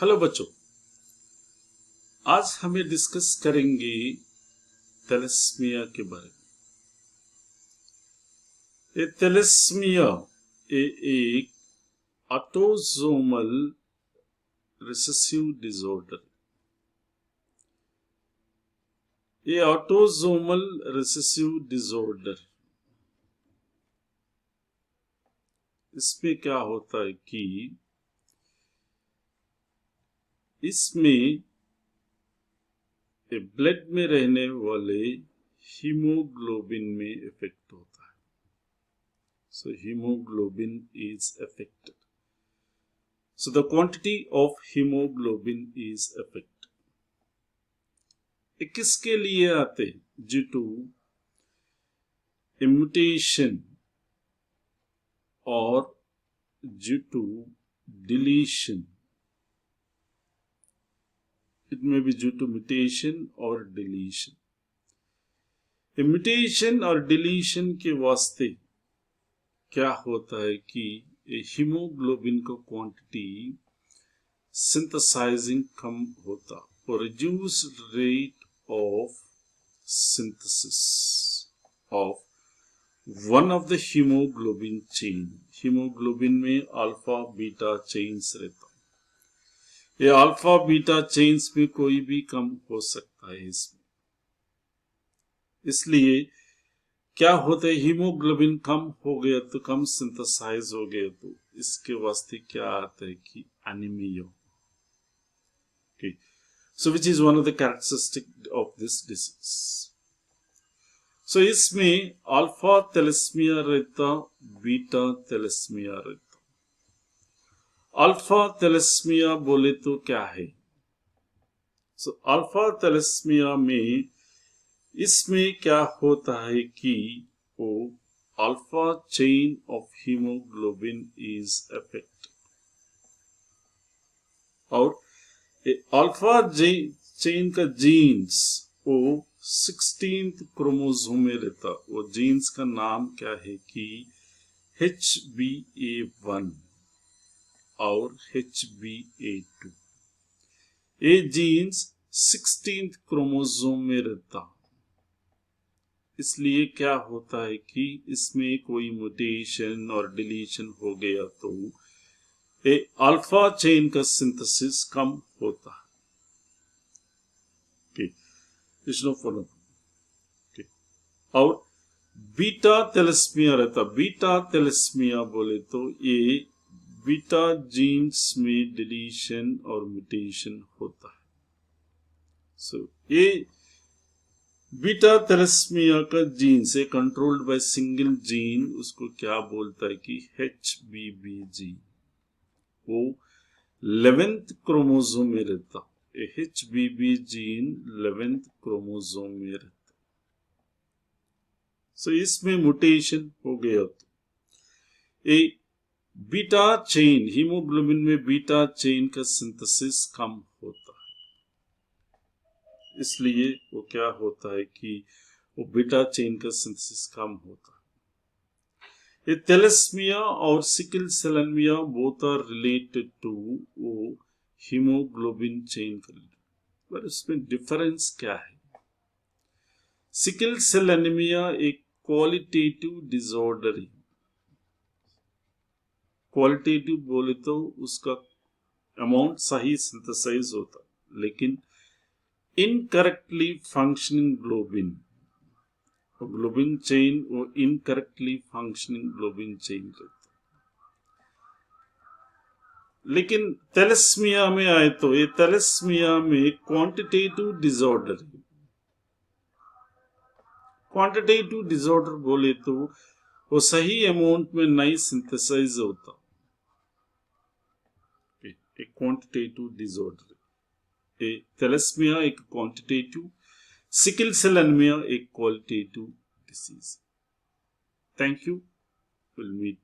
Hello बच्चों, आज हमें डिस्कस करेंगे थैलेसीमिया के बारे में। ये थैलेसीमिया एक ऑटोसोमल रिसेसिव डिसऑर्डर। ये ऑटोसोमल रिसेसिव डिसऑर्डर, इसमें क्या होता है कि इसमें ब्लड में रहने वाले हीमोग्लोबिन में इफेक्ट होता है। So hemoglobin is affected. So the quantity of hemoglobin is affected. ये किसके लिए आते हैं? Due to a mutation or due to deletion. It may be due to mutation or deletion. A mutation और deletion के वास्ते क्या होता है कि हीमोग्लोबिन का क्वांटिटी सिंथेसाइजिंग कम होता और reduce rate of synthesis of one of the haemoglobin chain. Haemoglobin में अल्फा बीटा चेन्स रहता, ये अल्फा बीटा चेन्स में कोई भी कम हो सकता है इसमें। इसलिए क्या होता है, हीमोग्लोबिन कम हो गया तो कम सिंथेसाइज हो गया तो इसके वास्ते क्या आता है कि anaemia. Okay, so which is one of the characteristic of this disease. So इसमें अल्फा थैलेसीमिया रहता, बीटा थैलेसीमिया रहता। अल्फा थैलेसीमिया बोले तो क्या है? सो अल्फा थैलेसीमिया में इसमें क्या होता है कि वो alpha chain of haemoglobin is affected और अल्फा चेन का जीन्स वो 16th क्रोमोसोम में रहता। वो जीन्स का नाम क्या है कि HbA1 और HbA2। ये जीन्स 16th क्रोमोसोम में रहता, इसलिए क्या होता है कि इसमें कोई म्यूटेशन और डिलीशन हो गया तो ये अल्फा चेन का सिंथेसिस कम होता है। और बीटा थैलेसीमिया रहता। बीटा थैलेसीमिया बोले तो ये बीटा जीन्स में डिलीशन और म्यूटेशन होता है। सो ये बीटा थैलेसीमिया का जीन से कंट्रोल्ड बाय सिंगल जीन, उसको क्या बोलता है कि HBB जीन। वो 11th क्रोमोसोम में रहता। HBB जीन 11th क्रोमोसोम में रहता। सो इसमें म्यूटेशन हो गया तो ये बीटा चेन, हीमोग्लोबिन में बीटा चेन का सिंथेसिस कम होता है। इसलिए वो क्या होता है कि वो बीटा चेन का सिंथेसिस कम होता है। ये थैलेसीमिया और sickle cell anaemia both are related to वो हीमोग्लोबिन चेन का, पर इसमें डिफरेंस क्या है? सिकल सेल एनीमिया एक क्वालिटेटिव डिसऑर्डर है। क्वालिटेटिव बोले तो उसका अमाउंट सही सिंथेसाइज होता, लेकिन इनकरेक्टली फंक्शनिंग ग्लोबिन चेन वो इनकरेक्टली फंक्शनिंग ग्लोबिन चेन रहता। लेकिन थैलेसीमिया में आए तो ये थैलेसीमिया में क्वांटिटेटिव डिसऑर्डर है। क्वांटिटेटिव डिसऑर्डर बोले तो वो सही अमाउंट में नहीं सिंथेसाइज होता। एक क्वांटिटेटिव डिसऑर्डर, थैलेसीमिया एक क्वांटिटेटिव, सिकल सेल एनीमिया एक qualitative disease. Thank you, will meet